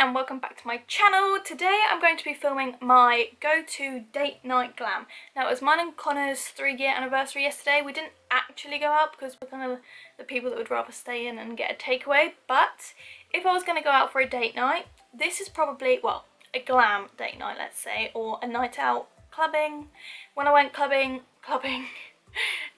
and welcome back to my channel. Today I'm going to be filming my go-to date night glam. Now it was mine and Connor's 3-year anniversary yesterday. We didn't actually go out because we're kind of the people that would rather stay in and get a takeaway, but if I was going to go out for a date night, this is probably, well, a glam date night, let's say, or a night out clubbing. When I went clubbing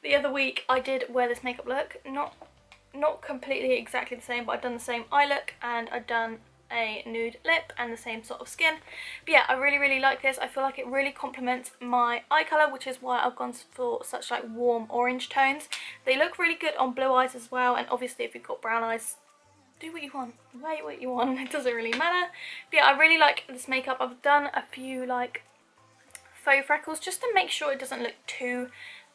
the other week, I did wear this makeup look. Not completely exactly the same, but I've done the same eye look and I've done a nude lip and the same sort of skin. But yeah, I really like this. I feel like it really complements my eye colour, which is why I've gone for such like warm orange tones. They look really good on blue eyes as well, and obviously if you've got brown eyes, do what you want, wear what you want, it doesn't really matter. But yeah, I really like this makeup. I've done a few like faux freckles just to make sure it doesn't look too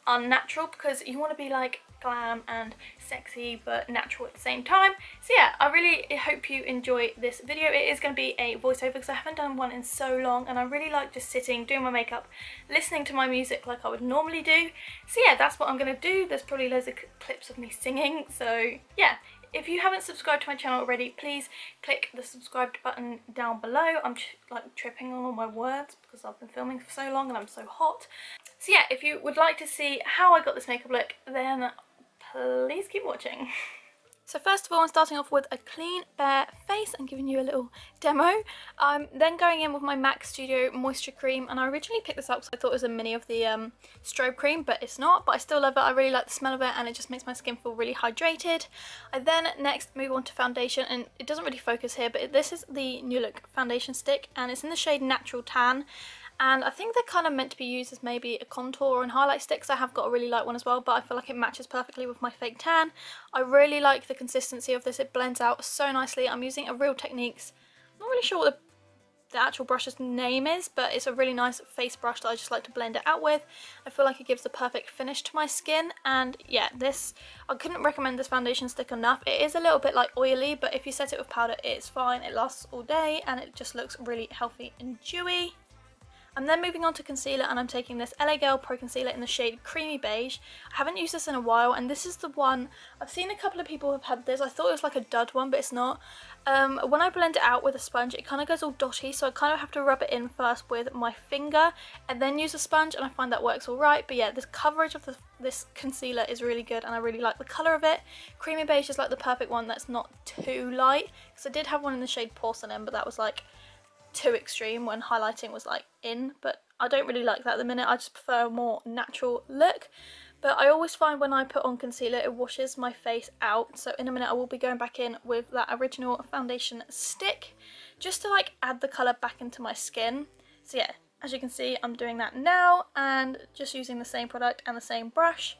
unnatural, because you want to be like glam and sexy but natural at the same time. So yeah, I really hope you enjoy this video. It is going to be a voiceover because I haven't done one in so long, and I really like just sitting, doing my makeup, listening to my music like I would normally do. So yeah, that's what I'm going to do. There's probably loads of clips of me singing, so yeah. If you haven't subscribed to my channel already, please click the subscribed button down below. I'm like tripping on all my words because I've been filming for so long and I'm so hot. So yeah, if you would like to see how I got this makeup look, then please keep watching. So first of all, I'm starting off with a clean bare face and giving you a little demo. I'm then going in with my MAC Studio Moisture Cream, and I originally picked this up because I thought it was a mini of the strobe cream, but it's not. But I still love it. I really like the smell of it, and it just makes my skin feel really hydrated. I then next move on to foundation, and it doesn't really focus here, but this is the New Look foundation stick, and it's in the shade Natural Tan. And I think they're kind of meant to be used as maybe a contour and highlight stick, because I have got a really light one as well, but I feel like it matches perfectly with my fake tan. I really like the consistency of this. It blends out so nicely. I'm using a Real Techniques, I'm not really sure what the actual brush's name is, but it's a really nice face brush that I just like to blend it out with. I feel like it gives the perfect finish to my skin, and yeah, this, I couldn't recommend this foundation stick enough. It is a little bit like oily, but if you set it with powder, it's fine. It lasts all day and it just looks really healthy and dewy. I'm then moving on to concealer, and I'm taking this LA Girl Pro Concealer in the shade Creamy Beige. I haven't used this in a while, and this is the one, I've seen a couple of people have had this. I thought it was like a dud one, but it's not. When I blend it out with a sponge, it kind of goes all dotty, so I kind of have to rub it in first with my finger and then use a sponge, and I find that works alright. But yeah, this coverage of this concealer is really good, and I really like the colour of it. Creamy Beige is like the perfect one that's not too light, because I did have one in the shade Porcelain, but that was like too extreme when highlighting was like in, but I don't really like that at the minute. I just prefer a more natural look. But I always find when I put on concealer, it washes my face out, so in a minute I will be going back in with that original foundation stick just to like add the colour back into my skin. So yeah, as you can see, I'm doing that now and just using the same product and the same brush.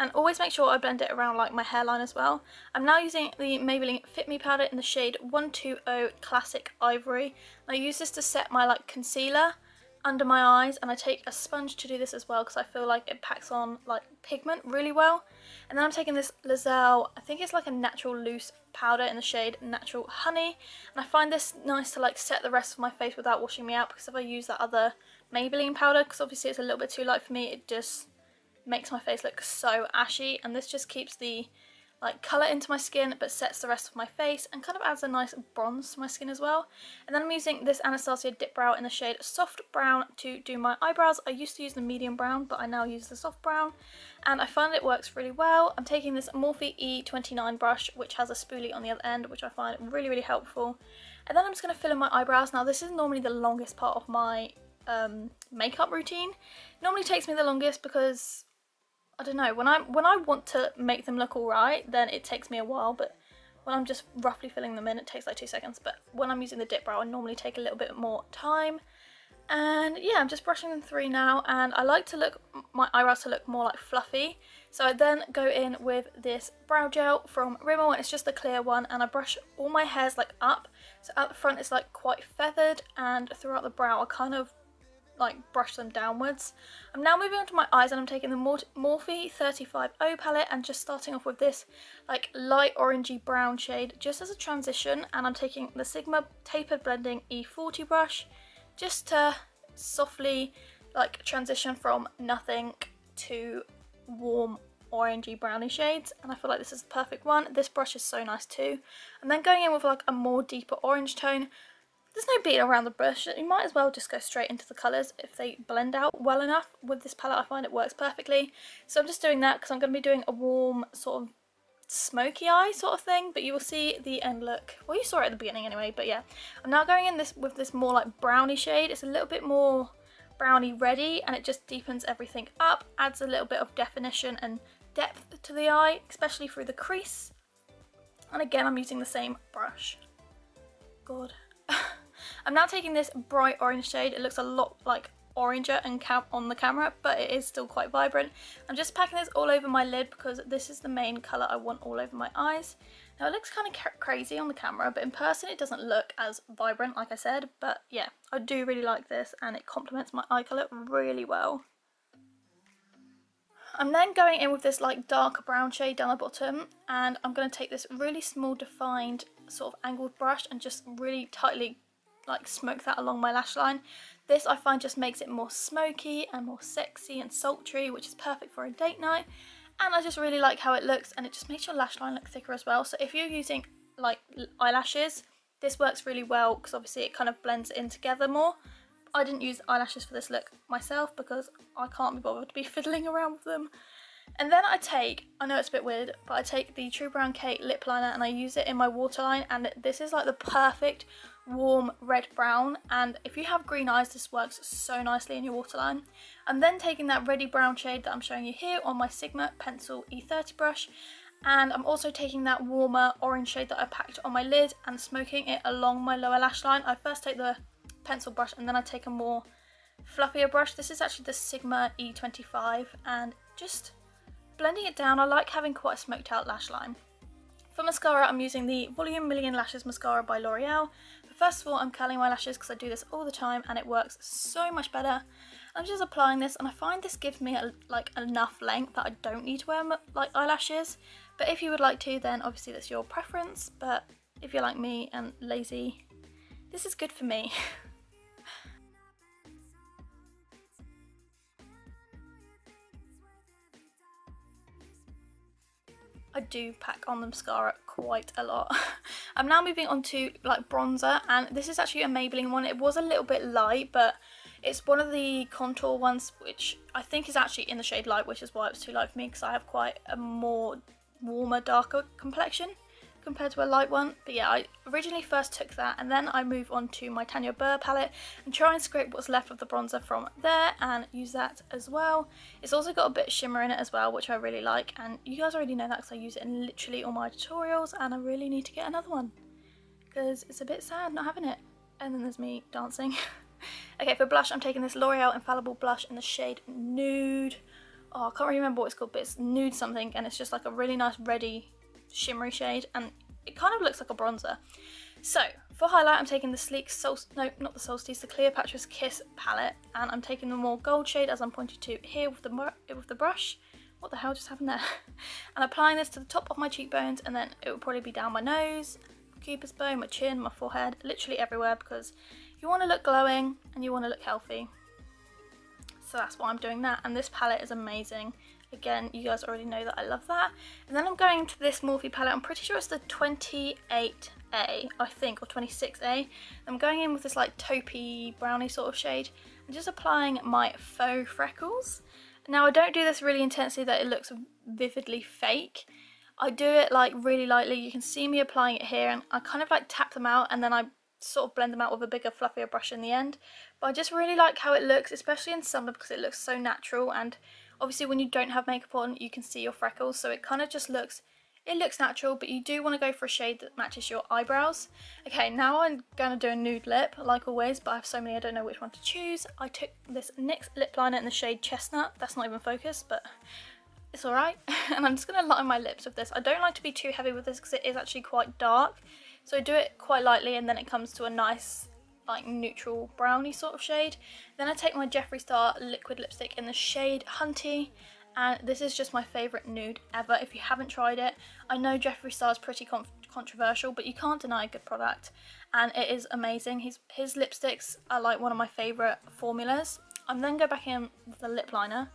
And always make sure I blend it around like my hairline as well. I'm now using the Maybelline Fit Me powder in the shade 120 Classic Ivory. And I use this to set my like concealer under my eyes, and I take a sponge to do this as well because I feel like it packs on like pigment really well. And then I'm taking this Lazelle, I think it's like a natural loose powder in the shade Natural Honey, and I find this nice to like set the rest of my face without washing me out, because if I use that other Maybelline powder, because obviously it's a little bit too light for me, it just makes my face look so ashy, and this just keeps the like colour into my skin but sets the rest of my face and kind of adds a nice bronze to my skin as well. And then I'm using this Anastasia Dip Brow in the shade Soft Brown to do my eyebrows. I used to use the medium brown, but I now use the soft brown, and I find it works really well. I'm taking this Morphe E29 brush, which has a spoolie on the other end, which I find really helpful. And then I'm just going to fill in my eyebrows. Now this is normally the longest part of my makeup routine. It normally takes me the longest because I don't know, when I want to make them look alright, then it takes me a while, but when I'm just roughly filling them in, it takes like 2 seconds. But when I'm using the dip brow, I normally take a little bit more time. And yeah, I'm just brushing them through now, and I like to look my eyebrows to look more like fluffy. So I then go in with this brow gel from Rimmel, and it's just the clear one, and I brush all my hairs like up. So at the front it's like quite feathered, and throughout the brow I kind of like brush them downwards. I'm now moving on to my eyes, and I'm taking the Morphe 35O palette and just starting off with this like light orangey brown shade just as a transition, and I'm taking the Sigma Tapered Blending E40 brush just to softly like transition from nothing to warm orangey brownie shades, and I feel like this is the perfect one. This brush is so nice too. And then going in with like a more deeper orange tone. There's no beating around the brush, you might as well just go straight into the colours if they blend out well enough. With this palette I find it works perfectly. So I'm just doing that because I'm going to be doing a warm sort of smoky eye sort of thing, but you will see the end look. Well, you saw it at the beginning anyway, but yeah. I'm now going in this with this more like brownie shade. It's a little bit more brownie ready, and it just deepens everything up, adds a little bit of definition and depth to the eye, especially through the crease. And again, I'm using the same brush. God. I'm now taking this bright orange shade. It looks a lot like oranger and on the camera, but it is still quite vibrant. I'm just packing this all over my lid because this is the main colour I want all over my eyes. Now it looks kind of crazy on the camera, but in person it doesn't look as vibrant like I said, but yeah, I do really like this and it complements my eye colour really well. I'm then going in with this like darker brown shade down the bottom, and I'm going to take this really small defined sort of angled brush and just really tightly like smoke that along my lash line. This I find just makes it more smoky and more sexy and sultry, which is perfect for a date night, and I just really like how it looks, and it just makes your lash line look thicker as well. So if you're using like eyelashes, this works really well because obviously it kind of blends it in together more. I didn't use eyelashes for this look myself because I can't be bothered to be fiddling around with them. And then I know it's a bit weird, but I take the True Brown Kate lip liner and I use it in my waterline, and this is like the perfect warm red brown, and if you have green eyes this works so nicely in your waterline. I'm then taking that reddy brown shade that I'm showing you here on my Sigma Pencil E30 brush, and I'm also taking that warmer orange shade that I packed on my lid and smoking it along my lower lash line. I first take the pencil brush and then I take a more fluffier brush. This is actually the Sigma E25, and just blending it down. I like having quite a smoked out lash line. For mascara, I'm using the Volume Million Lashes Mascara by L'Oreal. But first of all, I'm curling my lashes because I do this all the time and it works so much better. I'm just applying this, and I find this gives me like enough length that I don't need to wear like eyelashes. But if you would like to, then obviously that's your preference. But if you're like me and lazy, this is good for me. I do pack on the mascara quite a lot. I'm now moving on to like bronzer, and this is actually a Maybelline one. It was a little bit light, but it's one of the contour ones which I think is actually in the shade light, which is why it was too light for me because I have quite a more warmer, darker complexion compared to a light one. But yeah, I originally first took that, and then I move on to my Tanya Burr palette and try and scrape what's left of the bronzer from there and use that as well. It's also got a bit of shimmer in it as well, which I really like, and you guys already know that because I use it in literally all my tutorials, and I really need to get another one because it's a bit sad not having it. And then there's me dancing. Okay, for blush I'm taking this L'Oreal Infallible blush in the shade Nude. Oh, I can't really remember what it's called, but it's Nude something, and it's just like a really nice reddy shimmery shade, and it kind of looks like a bronzer. So for highlight I'm taking the sleek the Cleopatra's Kiss palette, and I'm taking the more gold shade as I'm pointing to here with the brush. What the hell just happened there? And applying this to the top of my cheekbones, and then it will probably be down my nose, Cupid's bow, my chin, my forehead, literally everywhere, because you want to look glowing and you want to look healthy. So that's why I'm doing that, and this palette is amazing. Again, you guys already know that I love that. And then I'm going to this Morphe palette. I'm pretty sure it's the 28A, I think, or 26A. I'm going in with this like taupey brownie sort of shade and just applying my faux freckles. Now I don't do this really intensely that it looks vividly fake. I do it like really lightly. You can see me applying it here, and I kind of like tap them out and then I sort of blend them out with a bigger fluffier brush in the end. But I just really like how it looks, especially in summer, because it looks so natural, and obviously when you don't have makeup on you can see your freckles, so it kind of just looks natural, but you do want to go for a shade that matches your eyebrows. Okay, now I'm going to do a nude lip like always, but I have so many I don't know which one to choose. I took this NYX lip liner in the shade Chestnut. That's not even focused, but it's alright. And I'm just going to line my lips with this. I don't like to be too heavy with this because it is actually quite dark, so I do it quite lightly, and then it comes to a nice like neutral brownie sort of shade. Then I take my Jeffree Star liquid lipstick in the shade Hunty, and this is just my favourite nude ever. If you haven't tried it, I know Jeffree Star is pretty controversial, but you can't deny a good product, and it is amazing. His lipsticks are like one of my favourite formulas. I'm then go back in with the lip liner,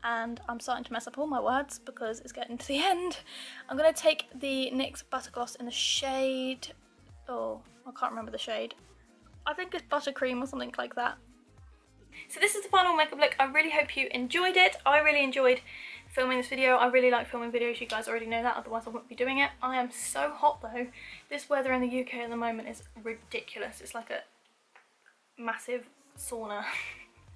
and I'm starting to mess up all my words because it's getting to the end. I'm going to take the NYX Butter Gloss in the shade, oh, I can't remember the shade. I think it's Buttercream or something like that. So this is the final makeup look. I really hope you enjoyed it. I really enjoyed filming this video. I really like filming videos. You guys already know that, otherwise I wouldn't be doing it. I am so hot though. This weather in the UK at the moment is ridiculous. It's like a massive sauna.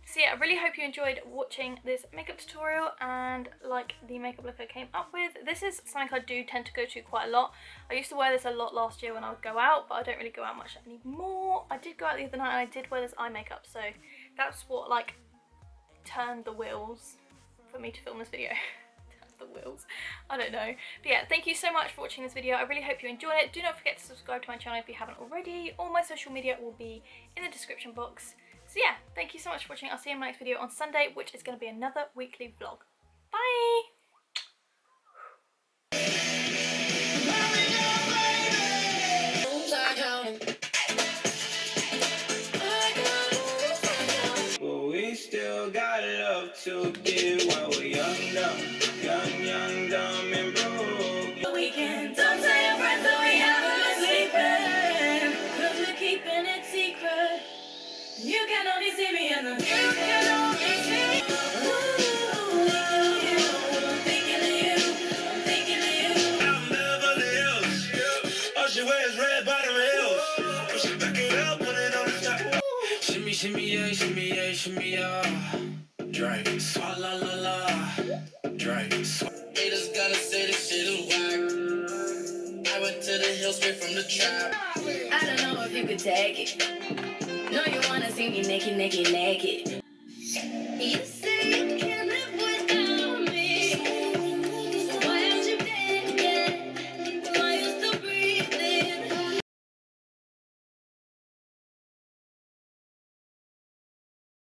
So yeah, I really hope you enjoyed watching this makeup tutorial and like the makeup look I came up with. This is something I do tend to go to quite a lot. I used to wear this a lot last year when I would go out, but I don't really go out much anymore. I did go out the other night and I did wear this eye makeup, so that's what like turned the wheels for me to film this video. The wheels, I don't know, but yeah, thank you so much for watching this video. I really hope you enjoyed it. Do not forget to subscribe to my channel if you haven't already. All my social media will be in the description box. So yeah, thank you so much for watching. I'll see you in my next video on Sunday, which is going to be another weekly vlog. Bye! But we still got love to give while we're young, dumb, and broke. We can don't tell your friends that we haven't been sleeping, 'cause we're keeping it secret. You can only see me in the you can only see me. Ooh, I'm thinking of you, I'm thinking of you. I'm Beverly Hills. All she wears red bottom heels. Push it back it up, put it on the top. Shimmy, shimmy, yeah, shimmy, yeah. Drink, swalla la la. Drink, haters gonna say this shit is whack. I went to the hills straight from the trap. I don't know if you could take it. No, you wanna see me naked, naked, naked.